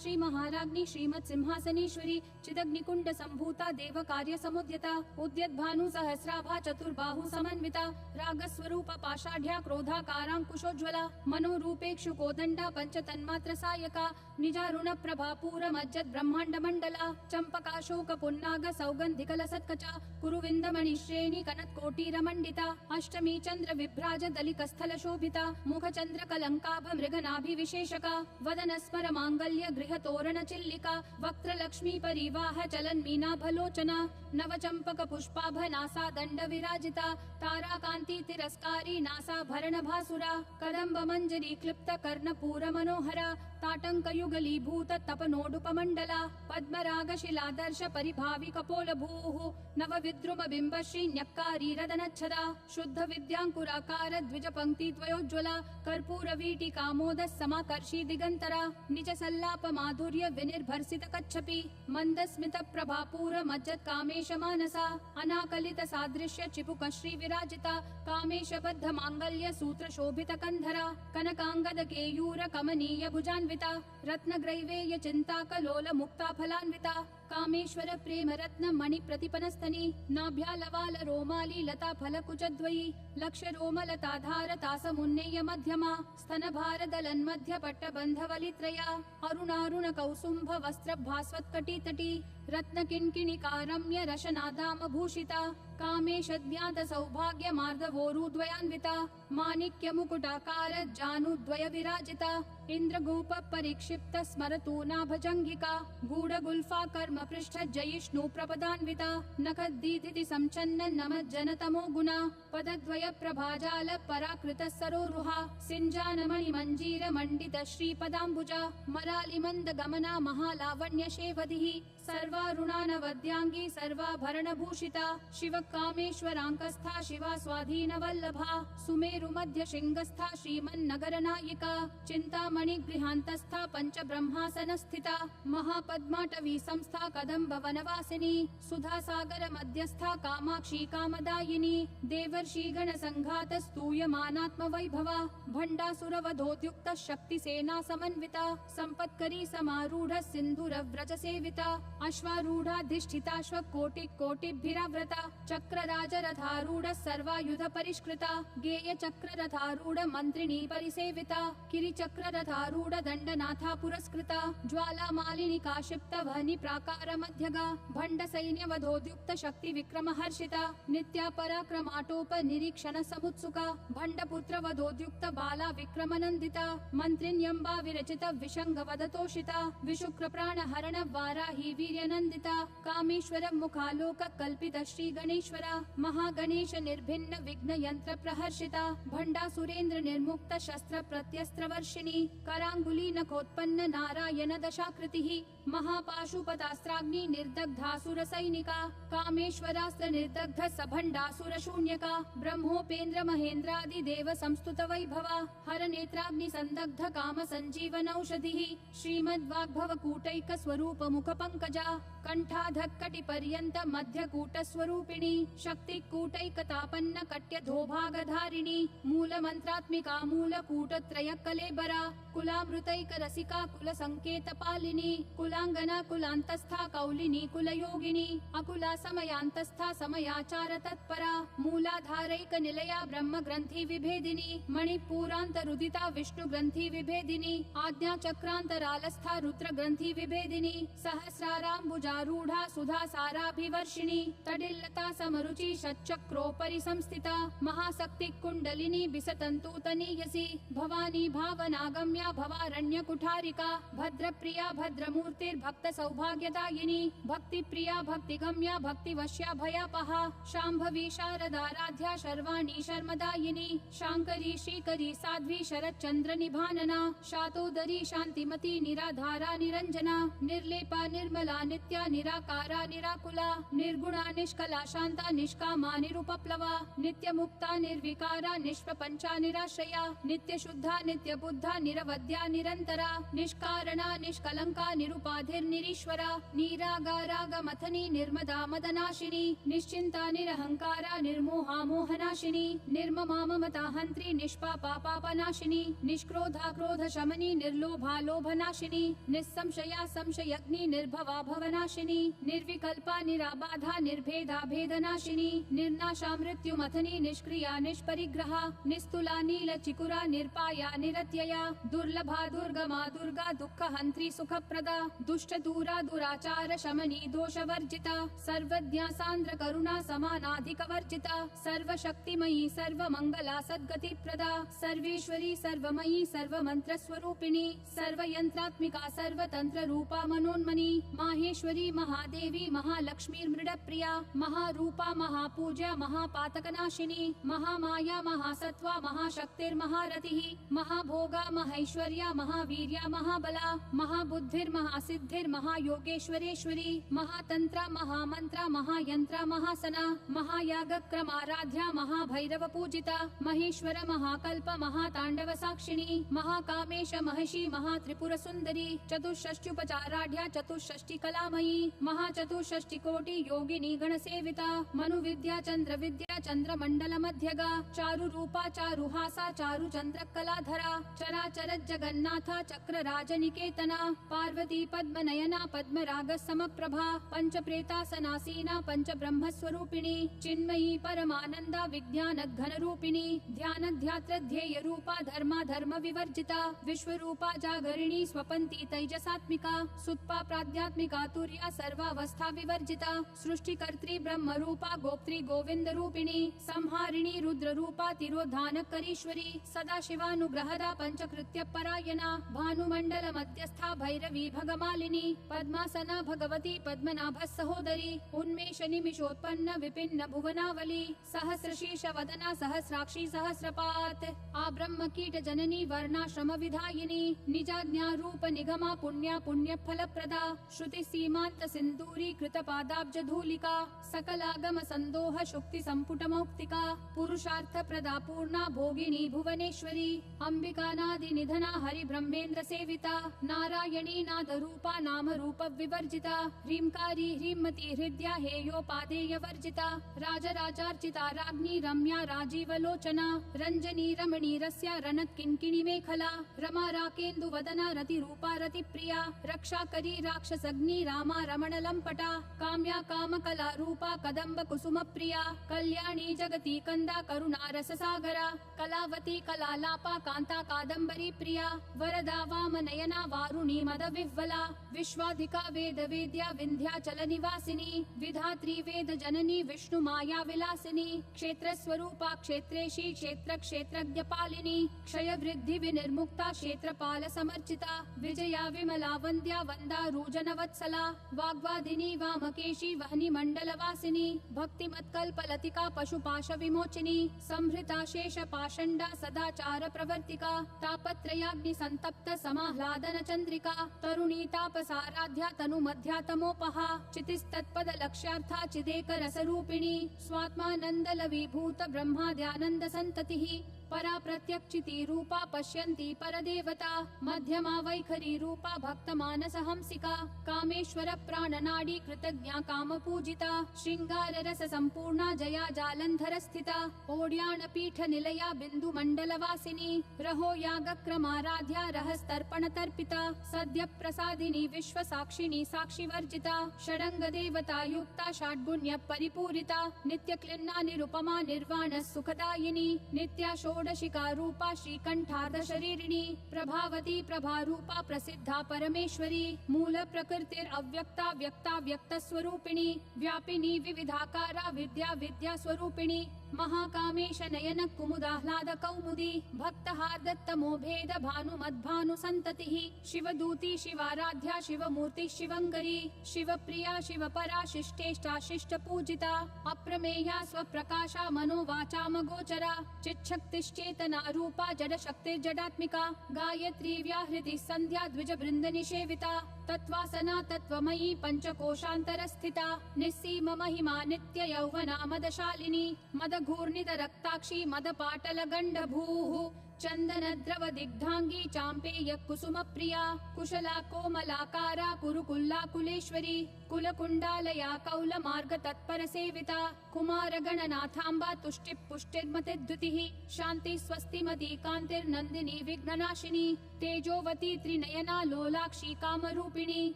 श्री महाराज्ञी श्रीमत् सिंहासनेश्वरी चिदग्निकुंड संभूता देव कार्य समुद्यता उद्यत भानु सहस्राभा चतुर्बाहु समन्विता रागस्वरूप पाषाढ़्या क्रोधाकारांकुशोज्ज्वला मनोरूपेक्षु कोदंडा पंच तन्मात्र सायका निजारुण प्रभा पूर मज्जत ब्रह्मांड मंडला चंपकाशोक पुन्नाग सौगंधिकल सत्कचा कुरुविंदमणि श्रेणी कनत कोटीर मंडिता अष्टमी चंद्र विभ्राज दलिकस्थल शोभिता मुख चंद्र कलंकाभ मृगनाभि विशेषका वदन स्मर मांगल्य गृह तोरण चिल्लिका वक्त्र लक्ष्मी परिवाह चलन मीनाभलोचना नव चंपक पुष्पाभ नासा दंड विराजिता तारा कांति तिरस्कारी नासा भरण भासुरा कदम्ब मंजरी क्लिप्त कर्ण पूर मनोहरा ताटंक युगलीभूत तपनोडुपमंडला पद्मराग शिलादर्श परिभावि कपोल भूः नव विद्रुम बिंब श्री न्यक्कारी रदनच्छदा शुद्ध विद्यांकुराकार द्विज पंक्ति द्वयोज्ज्वला कर्पूर वीटी कामोद समाकर्षी दिगंतरा निज सल्लाप माधुर्य विनिर्भर्सित कच्छपि मंद स्मित प्रभापूर मज्जत कामेश मानसा अनाकलित सादृश्य चिपुक श्री विराजिता कामेश बद्ध मांगल्य सूत्र शोभित कंधरा कनकांगद केयूर कमनीय भुजान्विता रत्न ग्रैवेय चिंता कलोल मुक्ता फलान्विता कामेश्वर प्रेम रत्न मणि प्रतिपनस्तनी नाभ्यालवाल रोमाली लता फल कुचद्वयी लक्ष रोमलता धारता समुन्नेय मध्यमा स्तन भार दलन मध्य पट्ट बंधवलित्रया अरुणारुण कौसुंभ वस्त्र भास्वत कटी तटी रत्न किंकिणिका रम्य रशनादाम भूषिता कामेशद्व्याद सौभाग्य मार्दवोरुद्वयान्विता माणिक्य मुकुटाकार जानुद्वय विराजिता इंद्रगोप परिक्षिप्त स्मरतूनाभजंगिका गूढ़ गुल्फा कर्म पृष्ठ जयिष्णु प्रपदान्विता नखद्दीधिति संचन्न नमज्जन तमो गुणा पदद्वय प्रभाजाल पराकृत सरोरुहा सिंजानमणि मंजीर मंडित श्रीपदाम्बुजा मरालि मंद गमना महालावण्य शेवधिः सर्वारुणानवद्यांगी सर्वाभरण भूषिता शिव कामेश्वरांकस्था शिवा स्वाधीन वल्लभा सुमेरु मध्य शृंगस्था श्रीमन्नगर नायिका चिंतामणि गृहांतस्था पंच ब्रह्मासन स्थिता महापद्माटवी संस्था कदम्ब वनवासिनी सुधा सागर मध्यस्था कामाक्षी कामदायिनी देवर्षि गण संघात स्तूयमानात्म वैभवा भंडासुर वधोद्युक्त शक्ति सेना समन्विता संपत्करी समारूढ़ सिंधुर व्रज सेविता अश्वारूढ़ाधिष्ठिताश्व कोटि कोटिभिराव्रता चक्र राज रथारूढ़ सर्वायुध परिष्कृता गेय चक्र रथारूढ़ मंत्रिणी परिसेविता किरि चक्र रथारूढ़ दंडनाथा पुरस्कृता ज्वाला मालिनी काशिप्त वहनी प्राकार मध्यगा भंड सैन्य वधोद्युक्त शक्ति विक्रम हर्षिता नित्या पराक्रमाटोप निरीक्षण समुत्सुका भंड पुत्र वधोद्युक्त बाला विक्रम नंदिता मंत्रिण्यंबा विरचित विशंग वदतोषिता विशुक्र प्राण हरण वाराही वीर्यनंदिता कामेश्वर मुखालोक कल्पित श्री गणेश्वरा महागणेश निर्भिन्न विघ्न यंत्र प्रहर्षिता भंडा सुरेंद्र निर्मुक्त शस्त्र प्रत्यस्त्र वर्षिणी करांगुली नखोत्पन्न नारायण दशाकृतिः महापाशुपतास्त्राग्नि निर्दग्धासुर सैनिका कामेश्वरास्त्र निर्दग्ध सभंडासुर शून्यका ब्रह्मोपेन्द्र महेन्द्रादि देव संस्तुत वैभवा हर नेत्राग्नि संदग्ध काम संजीवन औषधिः श्रीमद्वाग्भव कूटैक स्वरूप मुख पंकजा कंठाधक्कटि पर्यंत मध्य कूट स्वरूपिणी शक्ति कूटैकतापन्न कट्य धोभाग धारिणी मूल मंत्रात्मिका मूल कूट त्रय कलेबरा कुलामृतैक रसिका कुल संकेत पालिनी कुलांगना कुलांतस्था कौलिनी कुल योगिनी अकुला समयांतस्था समयाचार तत्परा मूलाधारैक निलया ब्रह्म ग्रंथि विभेदिनी मणिपूरांत रुदिता विष्णु ग्रंथि विभेदिनी आज्ञा चक्रांतरालस्था रुद्र ग्रंथि विभेदिनी सहस्राराम्बुजारूढ़ा सुधा साराभिवर्षिणी तडिल्लता समरुचि षट्चक्रोपरि संस्थिता महाशक्ति कुंडलिनी बिसतंतुतनीयसी भवानी भावनागम्या भवारण्य कुठारिका भद्र प्रिया भद्रमूर्तिर्भक्त सौभाग्यदायिनी भक्ति प्रिया भक्तिगम्या भक्तिवश्या भयापहा शांभवी शारदाराध्या शर्वाणी शर्मदायिनी शांकरी श्रीकरी साध्वी शरच्चंद्र निभानना शातोदरी शांतिमती निराधारा निरंजना निर्लेपा निर्मला नित्या निराकारा निराकुला निर्गुणा निष्कला शांता निष्कामा निरुपप्लवा नित्य मुक्ता निर्विकारा निष्प्रपंचा निराश्रया नित्य शुद्धा नित्य बुद्धा निरव निरवद्या निरन्तरा निष्कारणा निष्कलङ्का निरुपाधिर्निरीश्वरा निरागारागमथनी निर्मदा मदनाशिनी निश्चिन्ता निरहङ्कारा निर्मोहा मोहनाशिनी निर्ममा ममता हन्त्री निष्पापा पापनाशिनी निष्क्रोधा क्रोधशमनी निर्लोभा लोभनाशिनी निस्संशया संशयग्नि निर्भवा भवनाशिनी निर्विकल्पा निराबाधा निर्भेदा भेदनाशिनी निर्नाशा मृत्युमथनी निष्क्रिया निष्परिग्रहा निस्तुला नीलचिकुरा निर्पाया निरत्यया दुर्लभा दुर्गमा दुर्गा दुःखहन्त्री सुखप्रदा दुष्टदूरा दुराचार शमनी दोषवर्जिता सर्वज्ञा सान्द्र करुणा समानाधिकवर्जिता सर्वशक्तिमयी सर्वमङ्गला सद्गतिप्रदा सर्वेश्वरी सर्वमयी सर्वमन्त्रस्वरूपिणी सर्वयन्त्रात्मिका सर्वतन्त्ररूपा मनोन्मनी माहेश्वरी महादेवी महालक्ष्मीर्मृडप्रिया महारूपा महापूज्या महापातकनाशिनी महामाया महासत्त्वा महाशक्तिर्महारथिः महाभोगा महैश्वर्या महावीर्या महाबला महाबुद्धिर्महासिद्धिर्महायोगेश्वरेश्वरी महातन्त्रा महामन्त्रा महायन्त्रा महासना महायागक्रमाराध्या महाभैरव पूजिता महेश्वर महाकल्प महाताण्डव साक्षिणी महाकामेश महिषी महात्रिपुरसुन्दरी चतुष्षष्ट्युपचाराढ्या चतुष्षष्टिकलामयी महाचतुष्षष्टिकोटि योगिनी गणसेविता मनुविद्या चन्द्रविद्या चन्द्रमण्डलमध्यगा चारुरूपा चारुहासा चारुचन्द्रकलाधरा चराचर जगन्नाथा चक्रराजनिकेतना पार्वती पद्मनयना पद्मराग समप्रभा पंचप्रेतासनासीना पंचब्रह्मस्वरूपिणी चिन्मयी परमानंदा विज्ञानघनरूपिणी ध्यानध्यात्र ध्येय रूपा धर्मा धर्म विवर्जिता विश्वरूपा जागरिणी स्वपन्ती तैजसात्मिका सुत्पा प्राध्यात्मिका तुर्या सर्वावस्था विवर्जिता सृष्टिकर्त्री ब्रह्मरूपा गोप्त्री गोविंद रूपिणी संहारिणी रुद्ररूपा तिरोधानकरीश्वरी सदाशिवानुग्रहदा पंचकृत्य परायणा भानुमण्डल मध्यस्था भैरवी भगमालिनी पद्मासना भगवती पद्मनाभ सहोदरी उन्मेष निमिषोत्पन्न विपिन्न भुवनावली सहस्रशीर्ष वदना सहस्राक्षी सहस्रपात आब्रह्म कीट जननी वर्णाश्रम विधायिनी निजाज्ञा रूप निगमा पुण्या पुण्य फलप्रदा श्रुति सीमांत सिंदूरी कृत पादाब्ज धूलिका सकलागम संदोह शुक्ति संपुट मौक्तिका पुरुषार्थ प्रदा पूर्णा भोगिनी भुवनेश्वरी अंबिका नादि निधना हरि ब्रह्मेन्द्र सेविता नारायणी नाद रूपा नाम रूप विवर्जिता ह्रींकारी ह्रीमती हृदया हेयोपादेय वर्जिता राजराजार्चिता राज्ञी रम्या राजीव लोचना रंजनी रमणी रस्या रणत किंकिणी मेखला रमा राकेन्दु वदना रति रूपा रति प्रिया रक्षाकरी राक्षसग्नि रामा रमण लंपटा काम्या काम कला रूपा कदम्ब कुसुम प्रिया कल्याणी जगती कंदा करुणा रस सागरा कलावती कलालापा कांता कादम्बरी प्रिया वरदा वाम नयना वारुणी मद विह्वला विश्वाधिका वेद वेद्या विंध्याचल निवासिनी विधात्री वेद जननी विष्णु माया विलासिनी क्षेत्र स्वरूपा क्षेत्रेशी क्षेत्र क्षेत्रज्ञ पालिनी क्षय वृद्धि विनिर्मुक्ता क्षेत्रपाल समर्चिता विजया विमला वंद्या वंदा रूजन वत्सला वाग्वादिनी वामकेशी वहनी मंडल वासिनी भक्ति मत्कल्प लतिका पशुपाश विमोचिनी संहृता शेष पाषंडा सदाचार प्रवर्तिका तापत्रयाग्नि संतप्त समाह्लादन चंद्रिका तरुणी तापसाराध्या तनु मध्यातमोपहा चितिस्तत्पद लक्ष्यार्था चिदेक रसरूपिणी स्वात्मानंद लवीभूत ब्रह्माद्यानंद संततिः परा प्रत्यक्षिति रूपा पश्यन्ति परदेवता मध्यमा वैखरी रूपा भक्त मानस हंसिका कामेश्वर प्राणनाडी कृतज्ञा काम पूजिता श्रृंगार रस संपूर्णा जया जालंधर स्थिता ओड्यान पीठ निलया बिंदु मंडल वासिनी रहो यागक्रमाराध्या रहस्तर्पण तर्पिता सद्य प्रसादिनी विश्व साक्षिणी साक्षी वर्जिता षडंग देवता युक्ता षड्गुण्य परिपूरिता नित्य क्लिन्ना निरुपमा निर्वाण सुखदायिनी नित्या षोडशिका रूपा श्रीकंठार्ध शरीरिणी प्रभावती प्रभारूपा प्रसिद्धा परमेश्वरी मूल प्रकृतिर अव्यक्ता व्यक्ता व्यक्त स्वरूपिणी व्यापिनी विविधाकारा विद्या विद्या स्वरूपिणी महाकामेश नयन कुमुदाह्लाद कौमुदी भक्तहार्दत्तमो भेद भानु मद्भानु संततिः शिवदूती शिवाराध्या शिवमूर्ति शिवंगरी शिवप्रिया शिवपरा शिष्टेष्टा शिष्ट पूजिता अप्रमेया स्वप्रकाशा मनोवाचाम गोचरा चिच्छक्तिश्चेतना रूपा जड शक्ति जडात्मिका गायत्री व्याहृति संध्या द्विज वृंद निषेविता तत्वासना तत्वमयी पंचकोशांतर स्थिता निस्सीम महिमा नित्य यौवना मदशालिनी मदघूर्णित रक्ताक्षी मदपाटल गंडभूः चन्दनद्रव दिग्धांगी चाम्पेय कुसुम प्रिया कुशला कोमलाकारा कुरुकुल्ला कुलेश्वरी कुलकुण्डालया कौलमार्ग तत्पर सेविता कुमार गणनाथाम्बा तुष्टि पुष्टिर्मतिद्युतिः शान्ति स्वस्तिमती कान्तिर्नन्दिनी विघ्ननाशिनी तेजोवती त्रिनयना लोलाक्षी कामरूपिणी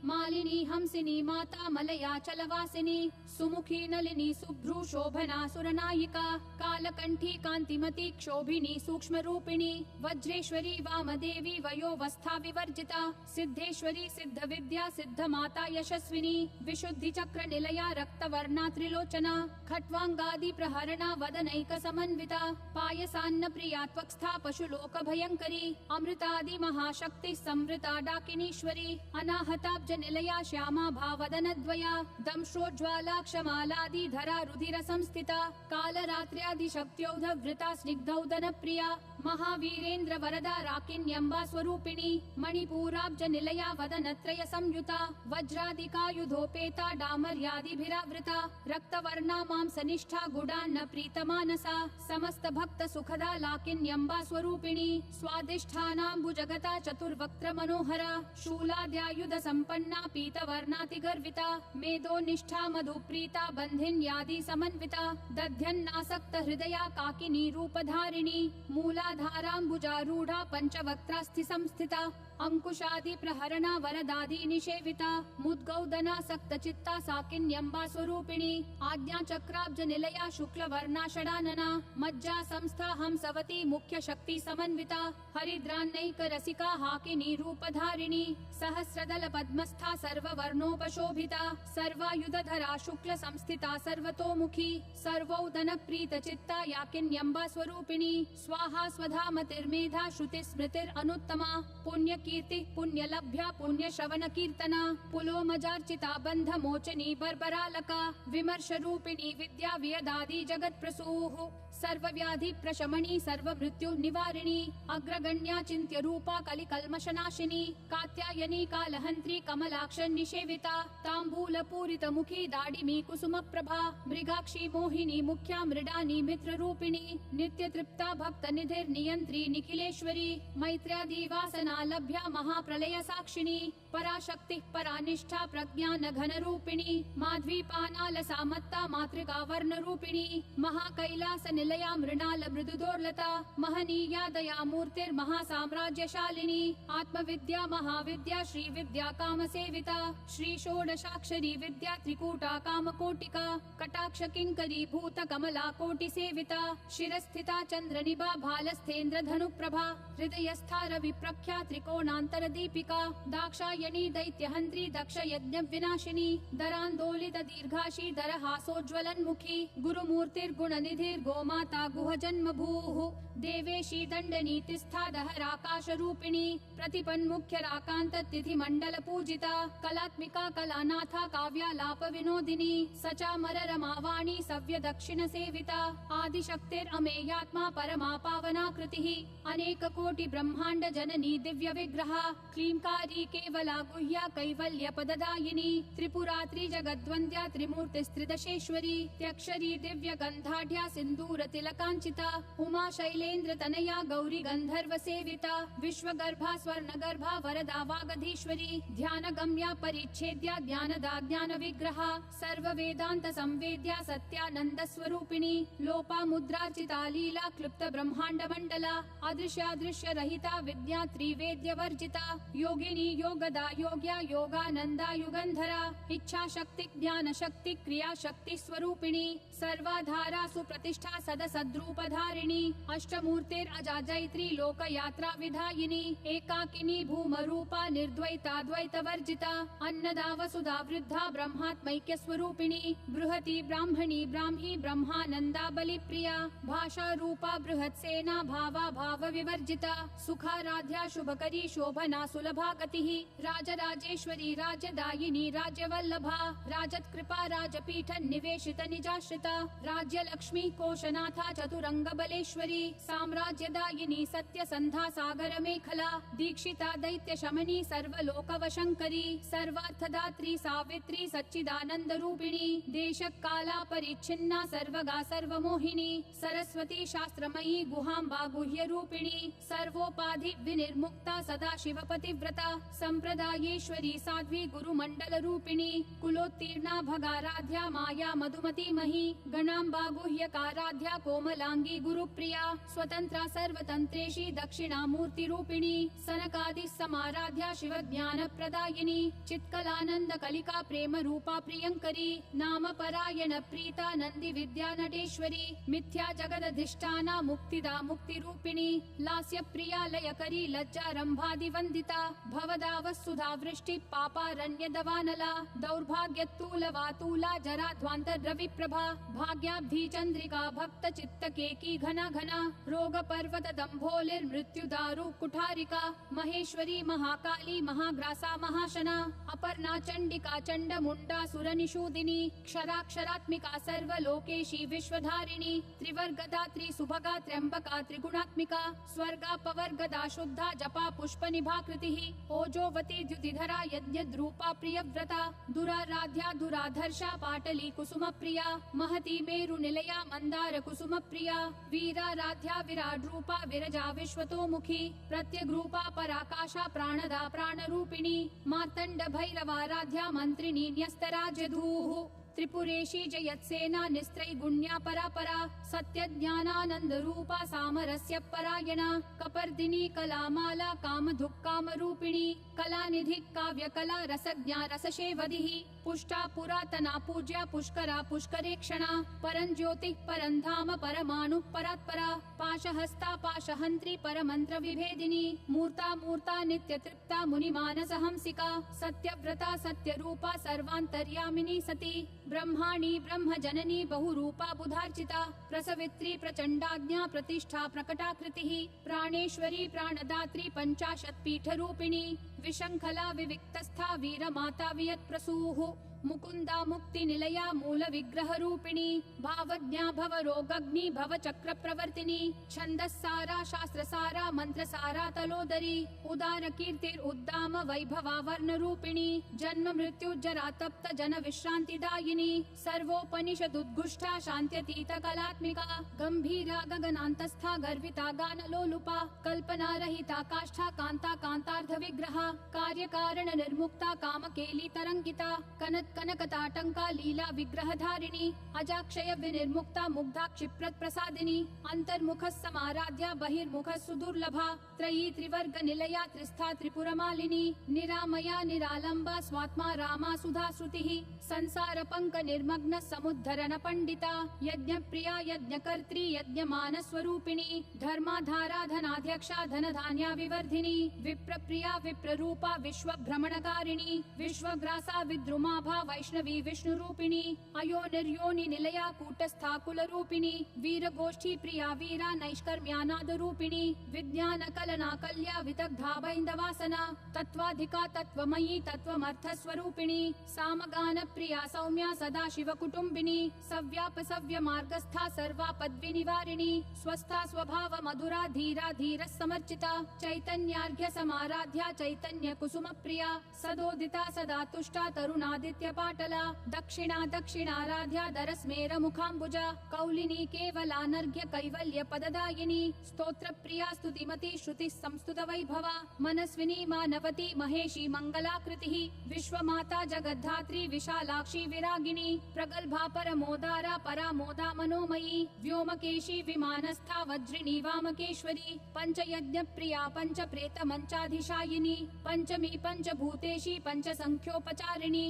मालिनी हंसिनी माता मलया चलवासिनी सुमुखी नलिनी शुभ्रू शोभना सुरनायिका कालकंठी कांतिमती क्षोभिनी सूक्ष्म रूपिणी वज्रेश्वरी वामदेवी वयोवस्था विवर्जिता सिद्धेश्वरी सिद्ध विद्या सिद्ध माता यशस्विनी विशुद्धि चक्र निलया रक्तवर्णा त्रिलोचना खट्वांगादि प्रहरणा वदनैक समन्विता पायसान्न प्रिया त्वक्स्था पशुलोक भयंकरी अमृतादि महाशक्ति संवृता डाकिनीश्वरी अनाहताब्ज निलया श्यामा भावदनद्वया दंश्रोज्ज्वाला क्षमालादि धरा रुधिर संस्थिता कालरात्र्यादि शक्त्योधवृता स्निग्धौदन प्रिया महावीरेन्द्र वरदा राकिन्यम्बा स्वरूपिणी मणिपूराब्ज निलया वदनत्रय संयुता वज्रादिकायुधोपेता डामर्यादिभिरावृता रक्तवर्णा मांसनिष्ठा गुडान्न प्रीतमानसा समस्त भक्त सुखदा लाकिन्यम्बा स्वरूपिणी स्वादिष्ठानाम्बुजगता चतुर्वक्त्र मनोहरा शूलाद्यायुध संपन्ना पीतवर्णातिगर्विता मेदोनिष्ठा मधुप्रीता बन्धिन्यादि समन्विता दध्यन्नासक्त हृदया काकिनी रूपधारिणी मूलाधाराम्बुजारूढ़ा पंचवक्त्रास्थि संस्थिता अंकुशादि प्रहरणा वरदादि निषेविता मुद्गौदना सक्त चित्ता साकिन्यम्बा स्वरूपिणी आज्ञा चक्राब्ज निलया शुक्ल वर्णा षडानना मज्जा संस्था हंसवती मुख्य शक्ति समन्विता हरिद्रान्नैक रसिका हाकिनी रूपधारिणी सहस्रदल पद्मस्था सर्ववर्णोपशोभिता सर्वायुधधरा शुक्ल संस्थिता सर्वतोमुखी सर्वौदन प्रीत चित्ता याकिन्यम्बा स्वरूपिणी स्वाहा स्वधा मतिर्मेधा श्रुति स्मृतिर अनुत्तमा पुण्य कीर्ति पुण्य लभ्या पुण्य श्रवण कीर्तना पुलोमजार्चिता बंध मोचनी बर्बरालका विमर्श रूपिणी विद्या वियदादि जगत प्रसूः सर्वव्याधि प्रशमनी सर्व मृत्यु निवारिणी अग्रगण्या चिन्त्य रूपा कलिकल्मषनाशिनी कात्यायनी कालहंत्री कमलाक्ष निषेविता तांबूल पूरित मुखी दाडिमी कुसुम प्रभा मृगाक्षी मोहिनी मुख्या मृडानी मित्र रूपिणी नित्य तृप्ता भक्त निधिर नियंत्री निखिलेश्वरी मैत्र्यादि वासना लभ्या महाप्रलय साक्षिणी पराशक्ति परानिष्ठा प्रज्ञान घन रूपिणी माध्वीपानाल सामत्ता मातृका वर्ण रूपिणी महाकैलास निलया मृणाल मृदुदोर्लता महनीया दया मूर्तिर्महासाम्राज्यशालिनी आत्मविद्या महाविद्या श्री विद्या काम सेविता श्री षोडशाक्षरी विद्या त्रिकूटा काम कोटिका कटाक्ष किंकरी भूत कमला कोटि सेविता शिरस्थिता चंद्र निभा भालस्थेन्द्र धनु प्रभा हृदयस्था रवि प्रख्या त्रिकोणांतर दीपिका दाक्षायणी दैत्यहंत्री दक्ष यज्ञ विनाशिनी दरांदोलित दीर्घाशी दरहासोज्ज्वलन्मुखी गुरुमूर्तिर्गुण निधिर् गोमाता गुह जन्म भूः देवेशी दंडनीतिस्था दहराकाश रूपिणी प्रतिपन्मुख्य राकांत तिथि मंडल पूजिता कलात्मिका कलानाथा काव्यालाप विनोदिनी सचामर रमावाणी सव्य दक्षिण सेविता आदिशक्तिर अमेयात्मा परमा पावना कृतिः अनेक कोटि ब्रह्मांड जननी दिव्य विग्रहा क्लींकारी केवला गुह्या कैवल्य पददायिनी त्रिपुरात्रि जगद्वन्द्या त्रिमूर्तिस्त्रिदशेश्वरी त्यक्षरी दिव्य गंधाढ्या सिंदूर तिलकांचिता उमा शैलेन्द्र तनया गौरी गंधर्व सेविता विश्वगर्भा स्वर्णगर्भा वरदा वागधीश्वरी ध्यान गम्या परिच्छेद्या ज्ञानदा ज्ञान विग्रहा सर्व वेदांत संवेद्या सत्यानंद स्वरूपिणी लोपा मुद्रार्चिता लीला क्लुप्त ब्रह्मांड मंडला अदृश्यादृश्य रहिता विद्या त्रिवेद्य वर्जिता योगिनी योगदा योग्या योगानंदा युगंधरा इच्छा शक्ति ज्ञान शक्ति क्रिया शक्ति स्वरूपिणी सर्वाधारा सुप्रतिष्ठा सद सद्रूप धारिणी अष्टमूर्तिर अजाजयत्री लोक यात्रा विधायिनी एकाकिनी भूम रूपा निर्द्वैता द्वैत वर्जिता अन्नदा वसुधा वृद्धा ब्रह्मात्मैक्य स्वरूपिणी बृहति ब्राह्मणी ब्राह्मी ब्रह्मानंदा बलि प्रिया भाषा रूपा बृहत् सेना भावा भाव विवर्जिता सुखाराध्या शुभकरी शोभना सुलभा गतिः राजराजेश्वरी राज्यदायिनी राज्यवल्लभा राजत्कृपा राजपीठ निवेशित निजाश्रिता राज्यलक्ष्मी कोशनाथा चतुरंग बलेश्वरी साम्राज्यदायिनी सत्यसन्धा सागर मेखला दीक्षिता दैत्य शमनी सर्वलोकवशंकरी सर्वार्थदात्री सावित्री सच्चिदानंद रूपिणी देशकाला परिच्छिन्ना सर्वगा सर्वमोहिनी सरस्वती शास्त्रमयी गुहाम्बा गुह्य रूपिणी सर्वोपाधि विनिर्मुक्ता सदा शिवपतिव्रता संप्रदायेश्वरी साध्वी गुरुमंडल रूपिणी कुलोत्तीर्णा भगाराध्या माया मधुमती मही गणाम्बा गुह्यकाराध्या कोमलांगी गुरुप्रिया स्वतंत्रा सर्वतंत्रेशी दक्षिणामूर्ति रूपिणी सनकादि समाराध्या शिव ज्ञान प्रदायिनी चित्कलानंद कलिका प्रेम रूपा प्रियंकरी नाम परायण प्रीता नंदी विद्या नटेश्वरी मिथ्या जगदधिष्ठाना मुक्तिदा मुक्ति रूपिणी लास्य प्रिया लयकरी लज्जारंभादि वंदिता भवदावसुधा वृष्टि पापारण्य दवानला दौर्भाग्यतूल वातूला जरा ध्वांतर रवि प्रभा भाग्याब्धि चंद्रिका भक्त चित्त केकी घना घना रोग पर्वत दंभोलिर मृत्यु दारु कुठारिका महेश्वरी महाकाली महाग्रासा महाशना अपर्णा चंडिका चंड मुंडा सुर निषूदिनी क्षराक्षरात्मिका सर्वलोकेशी विश्वधारिणी त्रिवर्गदा त्रिसुभगा त्र्यंबका त्रिगुणात्मिका स्वर्गा पवर्गदा शुद्धा जपा पुष्प निभाकृतिः ओजोवती द्युतिधरा यज्ञद्रूपा प्रियव्रता दुराराध्या दुराधर्षा पाटली कुसुम प्रिया महती मेरु निलया मंदार कुसुम प्रिया वीराराध्या विराट रूपा विरजा विश्वतोमुखी प्रत्यग्रूपा पराकाशा प्राणदा प्राण रूपिणी मार्तंड भैरवाराध्या मंत्रिणी न्यस्तराज्यधूः त्रिपुरेशी जयत्सेना निस्त्रैगुण्या परापरा सत्य ज्ञानानंद रूपा सामरस्य परायणा कपर्दिनी कलामाला कामधुक् काम रूपिणी कलानिधि काव्य कला रसज्ञा रसशेवधिः पुष्टा पुरातना पूज्या पुष्करा पुष्करेक्षणा परंज्योति परंधाम परमाणु परात्परा पाशहस्ता पाशहंत्री परमंत्र विभेदिनी मूर्ता मूर्ता नित्य तृप्ता मुनिमानस हंसिका सत्यव्रता सत्यरूपा सर्वांतर्यामिनी सती ब्रह्माणी ब्रह्म जननी बहुरूपा बुधार्चिता प्रसवित्री प्रचंडाज्ञा प्रतिष्ठा प्रकटाकृतिः प्राणेश्वरी प्राणदात्री पंचाशत् पीठ रूपिणी विशंखला विविक्तस्था वीरमाता वियत्प्रसूः मुकुंदा मुक्ति निलया मूल विग्रह रूपिणी भावज्ञा भव रोगग्नि भव चक्र प्रवर्तिनी छंदस्सारा शास्त्रसारा मंत्रसारा तलोदरी उदार कीर्तिर उद्दाम वैभवा वर्ण रूपिणी जन्म मृत्यु जरा तप्त जन विश्रांतिदायिनी सर्वोपनिषद उद्घुष्टा शांत्यतीत कलात्मिका गंभीरा गगनांतस्था गर्विता गान लोलुपा कल्पना रहिता काष्ठा कांता कांतार्ध विग्रहा कार्य कारण निर्मुक्ता कामकेली तरंगिता कनक कनकताटंका लीला विग्रह धारिणी अजाक्षय विनिर्मुक्ता मुग्धा क्षिप्रत प्रसादिनी अंतर्मुख समाराध्या बहिर्मुख सुदुर्लभा त्रयी त्रिवर्ग निलया त्रिस्था त्रिपुर मालिनी निरामया निरालंबा स्वात्मा रामा सुधा श्रुतिः संसार पंक निर्मग्न समुद्धरण पंडिता यज्ञ प्रिया यज्ञ कर्त्री यज्ञ मान स्वरूपिणी धर्माधारा धनाध्यक्षा धन धान्या विवर्धिनी विप्र प्रिया विप्र रूपा विश्व भ्रमणकारिणी विश्वग्रासा विद्रुमाभा वैष्णवी विष्णु रूपिणी अयो निर्योनि निलया कूटस्था कुल रूपिणी वीर गोष्ठी प्रिया वीरा नैष्कर्म्यानाद रूपिणी विज्ञान कलना कल्या विदग्धा बैन्दवासना तत्वाधिका तत्वमयी तत्वमर्थ स्वरूपिणी सामगान प्रिया सौम्या सदा शिव कुटुंबिनी सव्याप सव्य मार्गस्था सर्वा पद्वी निवारिणी स्वस्था स्वभाव मधुरा धीरा धीर समर्चिता चैतन्यार्घ्य समाराध्या चैतन्य कुसुम प्रिया सदोदिता सदा तुष्टा तरुणादित्य पाटला दक्षिणा दक्षिणाराध्या दरस्मेर मुखाम्बुजा कौलिनी केवलानर्घ्य कैवल्य पददायिनी स्तोत्र प्रिया स्तुतिमती श्रुति संस्तुत वैभवा मनस्विनी मानवती महेशी मंगलाकृतिः विश्वमाता जगद्धात्री विशालाक्षी विरागिणी प्रगल्भा परमोदारा परामोदा मनोमयी व्योमकेशी विमानस्था वज्रिणी वामकेश्वरी पंचयज्ञ प्रिया पंच प्रेत मंचाधिशायिनी पंचमी पंचभूतेशी पंच संख्योपचारिणी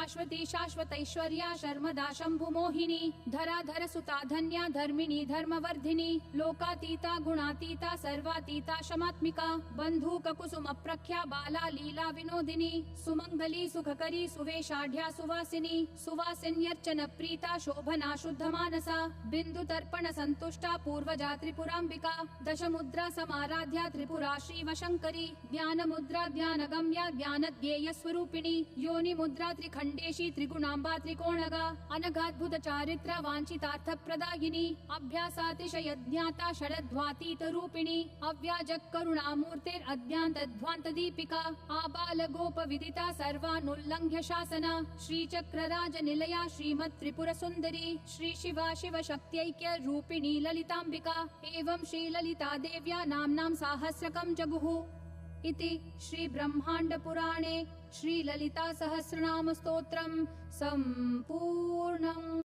शाश्वती शाश्वतैश्वर्या शर्मदा शम्भुमोहिनी धराधर सुता धन्या धर्मिणी धर्मवर्धिनी लोकातीता गुणातीता सर्वातीता शमात्मिका बंधुक कुसुम प्रख्या बाला लीला विनोदिनी सुमंगली सुखकरी सुवेशाढ्या सुवासिनी सुवासिन्यर्चन प्रीता शोभना शुद्ध मानसा बिंदु तर्पण संतुष्टा पूर्वजा त्रिपुरांबिका दश मुद्रा समाराध्या त्रिपुरा श्रीवशंकरी ज्ञान मुद्रा ज्ञान गम्या ज्ञान ज्ञेय स्वरूपिणी योनि मुद्रा त्रिखंडेशी त्रिगुणांबा त्रिकोणगा अनघाद्भुत चारित्र वांछितार्थ प्रदायिनी अभ्यासातिशय ज्ञाता षडध्वातीत रूपिणी अव्याजक करुणामूर्तेर अज्ञातध्वांत दीपिका आबाल गोप विदिता सर्वानुल्लंघ्य शासना श्रीचक्रराज निलया श्रीमत् त्रिपुर सुंदरी श्री शिवा शिव शक्त्यैक्य रूपिणी ललितांबिका एवं श्री ललिता देव्या नाम्नां साहस्रकं जगुः इति श्री ब्रह्मांड पुराणे श्री ललिता सहस्रनाम स्तोत्रम् संपूर्णम्।